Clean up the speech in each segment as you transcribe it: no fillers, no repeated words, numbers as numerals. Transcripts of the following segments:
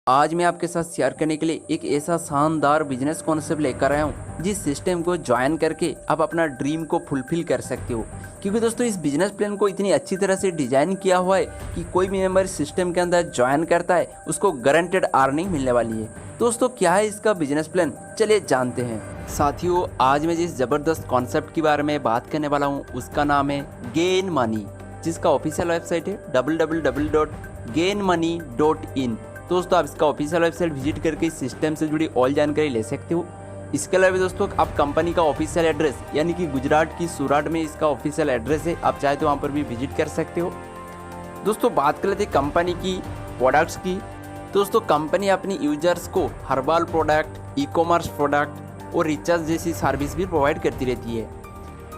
आज मैं आपके साथ शेयर करने के लिए एक ऐसा शानदार बिजनेस कॉन्सेप्ट लेकर आया हूँ जिस सिस्टम को ज्वाइन करके आप अपना ड्रीम को फुलफिल कर सकते हो। क्योंकि दोस्तों इस बिजनेस प्लान को इतनी अच्छी तरह से डिजाइन किया हुआ है कि कोई भी मेंबर सिस्टम के अंदर ज्वाइन करता है उसको गारंटेड अर्निंग मिलने वाली है। दोस्तों क्या है इसका बिजनेस प्लान, चलिए जानते हैं। साथियों, आज मैं जिस ज़बरदस्त कॉन्सेप्ट के बारे में बात करने वाला हूँ उसका नाम है गेन मनी, जिसका ऑफिशियल वेबसाइट है www.gainmoney.in। दोस्तों आप इसका ऑफिशियल वेबसाइट विजिट करके इस सिस्टम से जुड़ी ऑल जानकारी ले सकते हो। इसके अलावा दोस्तों आप कंपनी का ऑफिशियल एड्रेस यानी कि गुजरात की सूरत में इसका ऑफिशियल एड्रेस है, आप चाहे तो वहाँ पर भी विजिट कर सकते हो। दोस्तों बात कर लेते हैं कंपनी की प्रोडक्ट्स की। दोस्तों कंपनी अपनी यूजर्स को herbal product, e commerce product और रिचार्ज जैसी सर्विस भी प्रोवाइड करती रहती है।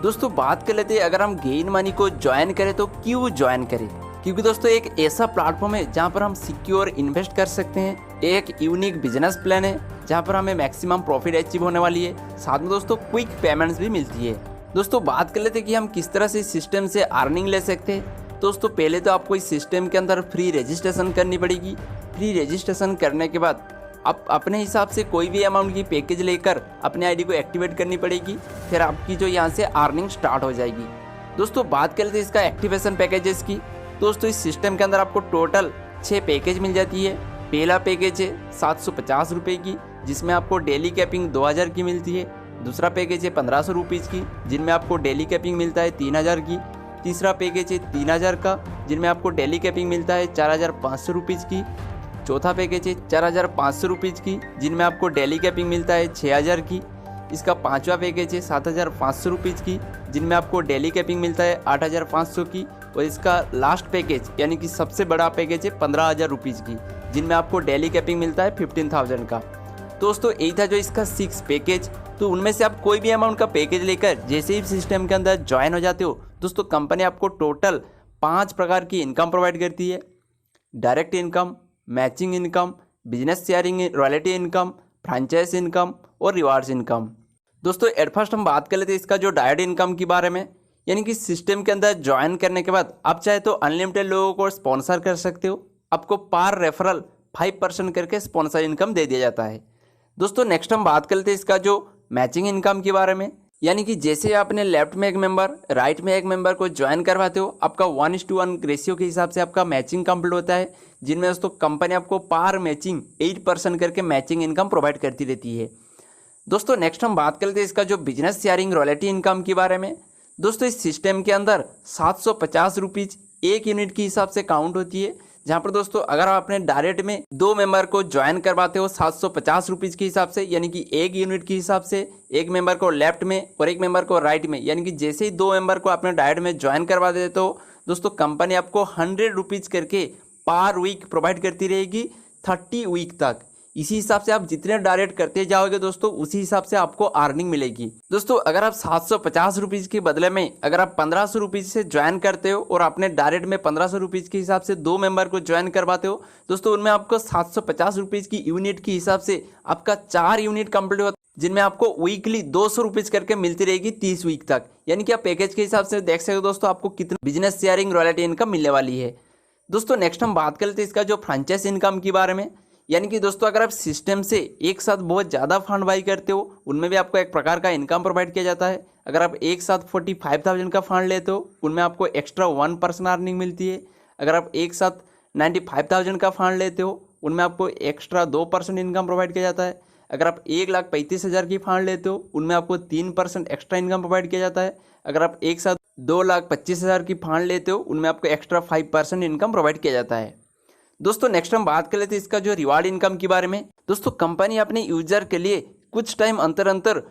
दोस्तों बात कर लेते हैं अगर हम गेन मनी को ज्वाइन करें तो क्यों ज्वाइन करें, क्योंकि दोस्तों एक ऐसा प्लेटफॉर्म है जहां पर हम सिक्योर इन्वेस्ट कर सकते हैं। एक यूनिक बिजनेस प्लान है जहां पर हमें मैक्सिमम प्रॉफिट अचीव होने वाली है, साथ में दोस्तों क्विक पेमेंट्स भी मिलती है। दोस्तों बात कर लेते हैं कि हम किस तरह से इस सिस्टम से अर्निंग ले सकते हैं। दोस्तों पहले तो आपको इस सिस्टम के अंदर फ्री रजिस्ट्रेशन करनी पड़ेगी। फ्री रजिस्ट्रेशन करने के बाद आप अपने हिसाब से कोई भी अमाउंट की पैकेज लेकर अपने आईडी को एक्टिवेट करनी पड़ेगी, फिर आपकी जो यहाँ से अर्निंग स्टार्ट हो जाएगी। दोस्तों बात कर लेते हैं इसका एक्टिवेशन पैकेजेस की। दोस्तों इस सिस्टम के अंदर आपको टोटल 6 पैकेज मिल जाती है। पहला पैकेज है 750 रुपये की, जिसमें आपको डेली कैपिंग 2000 की मिलती है। दूसरा पैकेज है 1500 रुपीज़ की, जिनमें आपको डेली कैपिंग मिलता है 3000 की। तीसरा पैकेज है 3000 का, जिनमें आपको डेली कैपिंग मिलता है 4500 रुपीज़ की। चौथा पैकेज है 4500 रुपीज़ की, जिनमें आपको डेली कैपिंग मिलता है 6000 की। इसका पांचवा पैकेज है 7500 रुपीज़ की, जिनमें आपको डेली कैपिंग मिलता है 8500 की। और इसका लास्ट पैकेज यानी कि सबसे बड़ा पैकेज है 15000 रुपीज़ की, जिनमें आपको डेली कैपिंग मिलता है 15000 का। दोस्तों यही था जो इसका 6 पैकेज। तो उनमें से आप कोई भी अमाउंट का पैकेज लेकर जैसे ही सिस्टम के अंदर ज्वाइन हो जाते हो, दोस्तों कंपनी आपको टोटल 5 प्रकार की इनकम प्रोवाइड करती है। Direct income, matching income, business sharing royalty income, franchise income और रिवार्ड्स इनकम। दोस्तों एट फर्स्ट हम बात कर लेते हैं इसका जो डायरेक्ट इनकम के बारे में, यानी कि सिस्टम के अंदर ज्वाइन करने के बाद आप चाहे तो अनलिमिटेड लोगों को स्पॉन्सर कर सकते हो। आपको पर रेफरल 5% करके स्पॉन्सर इनकम दे दिया जाता है। दोस्तों नेक्स्ट हम बात कर लेते हैं इसका जो मैचिंग इनकम के बारे में, यानी कि जैसे आपने लेफ्ट में एक मेंबर, राइट में एक मेंबर को ज्वाइन करवाते हो, आपका 1:1 रेशियो के हिसाब से आपका मैचिंग कंप्लीट होता है, जिनमें दोस्तों कंपनी आपको पर मैचिंग 8% करके मैचिंग इनकम प्रोवाइड करती रहती है। दोस्तों नेक्स्ट हम बात करते हैं इसका जो बिजनेस शेयरिंग रॉयल्टी इनकम के बारे में। दोस्तों इस सिस्टम के अंदर 750 रुपीज़ एक यूनिट के हिसाब से काउंट होती है, जहाँ पर दोस्तों अगर आप अपने डायरेक्ट में 2 मेंबर को ज्वाइन करवाते हो 750 रुपीज़ के हिसाब से, यानी कि एक यूनिट के हिसाब से, एक मेंबर को लेफ्ट में और एक मेंबर को राइट में, यानी कि जैसे ही 2 मेंबर को अपने डायरेक्ट में ज्वाइन करवा देते हो, दोस्तों कंपनी आपको 100 रुपीज़ करके पर वीक प्रोवाइड करती रहेगी 30 वीक तक। इसी हिसाब से आप जितने डायरेक्ट करते जाओगे दोस्तों उसी हिसाब से आपको अर्निंग मिलेगी। दोस्तों अगर आप 750 रुपीज़ के बदले में अगर आप 1500 रुपीज़ से ज्वाइन करते हो और अपने डायरेक्ट में 1500 रुपीज़ के हिसाब से 2 मेंबर को ज्वाइन करवाते हो, दोस्तों उनमें आपको 750 रुपीज़ की यूनिट के हिसाब से आपका 4 यूनिट कंप्लीट होता है, जिनमें आपको वीकली 200 रुपीज़ करके मिलती रहेगी 30 वीक तक। यानी कि आप पैकेज के हिसाब से देख सकते हो दोस्तों आपको कितना बिजनेस शेयरिंग रॉयल्टी इनकम मिलने वाली है। दोस्तों नेक्स्ट हम बात कर लेते हैं इसका जो फ्रेंचाइज इनकम के बारे में, यानी कि दोस्तों अगर आप सिस्टम से एक साथ बहुत ज़्यादा फंड बाई करते हो, उनमें भी आपको एक प्रकार का इनकम प्रोवाइड किया जाता है। अगर आप एक साथ 45,000 का फंड लेते हो, उनमें आपको एक्स्ट्रा 1% अर्निंग मिलती है। अगर आप एक साथ 95,000 का फंड लेते हो, उनमें आपको एक्स्ट्रा 2% इनकम प्रोवाइड किया जाता है। अगर आप 1,35,000 की फंड लेते हो, उनमें आपको 3% एक्स्ट्रा इनकम प्रोवाइड किया जाता है। अगर आप एक साथ 2,25,000 की फंड लेते हो, उनमें आपको एक्स्ट्रा 5% इनकम प्रोवाइड किया जाता है। दोस्तों नेक्स्ट हम बात कर लेते हैं इसका जो रिवार्ड इनकम के बारे में। दोस्तों कंपनी अपने यूजर के लिए कुछ टाइम अंतर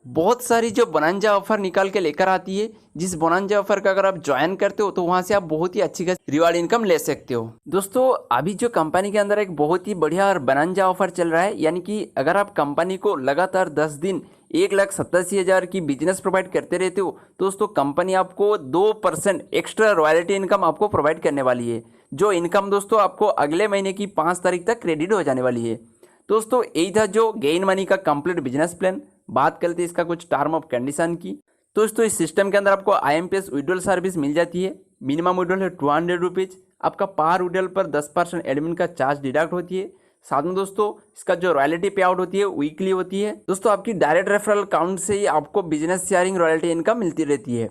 बहुत सारी जो बोनांजा ऑफर निकाल के लेकर आती है, जिस बोनांजा ऑफर का अगर आप ज्वाइन करते हो तो वहां से आप बहुत ही अच्छी रिवार्ड इनकम ले सकते हो। दोस्तों अभी जो कंपनी के अंदर एक बहुत ही बढ़िया और बोनांजा ऑफर चल रहा है, यानी कि अगर आप कंपनी को लगातार 10 दिन 1,87,000 की बिजनेस प्रोवाइड करते रहते हो, दोस्तों कंपनी आपको 2% एक्स्ट्रा रॉयल्टी इनकम आपको प्रोवाइड करने वाली है, जो इनकम दोस्तों आपको अगले महीने की 5 तारीख तक क्रेडिट हो जाने वाली है। दोस्तों यही था जो गेन मनी का कंप्लीट बिजनेस प्लान। बात करते हैं इसका कुछ टर्म ऑफ कंडीशन की। दोस्तों इस सिस्टम के अंदर आपको IMPS विड्रॉल सर्विस मिल जाती है। मिनिमम विड्रॉल है 200 रुपीज़। आपका पर विड्रॉल पर 10% एडमिन का चार्ज डिडक्ट होती है। साथ में दोस्तों इसका जो रॉयल्टी पे आउट होती है वीकली होती है। दोस्तों आपकी डायरेक्ट रेफरल अकाउंट से ही आपको बिजनेस शेयरिंग रॉयल्टी इनकम मिलती रहती है।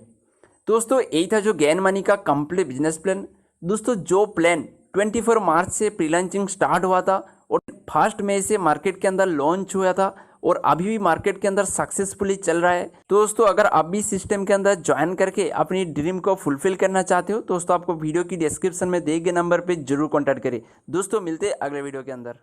दोस्तों यही था जो गेन मनी का कंप्लीट बिजनेस प्लान। दोस्तों जो प्लान 24 मार्च से प्री लॉन्चिंग स्टार्ट हुआ था और 1 मई से मार्केट के अंदर लॉन्च हुआ था और अभी भी मार्केट के अंदर सक्सेसफुली चल रहा है। तो दोस्तों अगर आप भी सिस्टम के अंदर ज्वाइन करके अपनी ड्रीम को फुलफिल करना चाहते हो तो दोस्तों आपको वीडियो की डिस्क्रिप्शन में दिए गए नंबर पे जरूर कॉन्टैक्ट करें। दोस्तों मिलते हैं अगले वीडियो के अंदर।